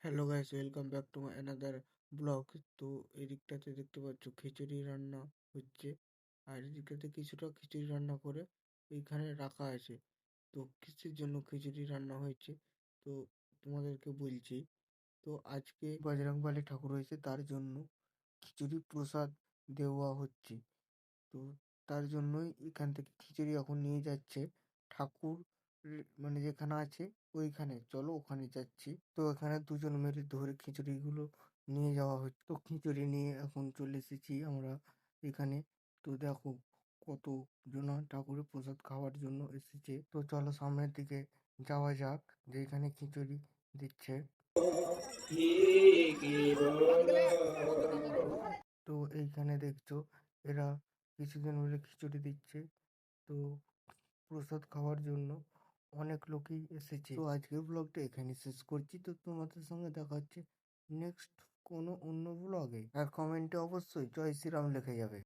Hello guys, welcome back to my another blog. তো এদিকটাতে দেখতে পাচ্ছ খিচুড়ি রান্না হচ্ছে, আর এদিকটাতে কিছুটা খিচুড়ি রান্না করে এইখানে রাখা আছে। তো কিসের জন্য খিচুড়ি রান্না হয়েছে তো তোমাদেরকে বলছি। তো আজকে বজরংবলী ঠাকুর হয়েছে, তার জন্য খিচুড়ি প্রসাদ দেওয়া হচ্ছে। তো তার জন্যই এখান থেকে খিচুড়ি এখন নিয়ে যাচ্ছে ঠাকুর, মানে যেখানে আছে ওইখানে। চলো ওখানে যাচ্ছি। তো এখানে দুজন মিলে ধরে খিচুড়িগুলো নিয়ে যাওয়া হচ্ছে। তো খিচুড়ি নিয়ে এখন চলে এসেছি আমরা এখানে। তো দেখো কত জন ঠাকুরের প্রসাদ খাওয়ার জন্য এসেছে। তো চলো সামনের দিকে যাওয়া যাক, যেখানে খিচুড়ি দিচ্ছে। তো এইখানে দেখছো এরা কিছুজন মিলে খিচুড়ি দিচ্ছে। তো প্রসাদ খাওয়ার জন্য অনেক লোকই এসেছে। তো আজকের ব্লগটা এখানে শেষ করছি। তো তোমাদের সঙ্গে দেখা হচ্ছে নেক্সট কোনো অন্য ব্লগে, আর কমেন্টে অবশ্যই জয় শ্রীরাম লিখে যাবে।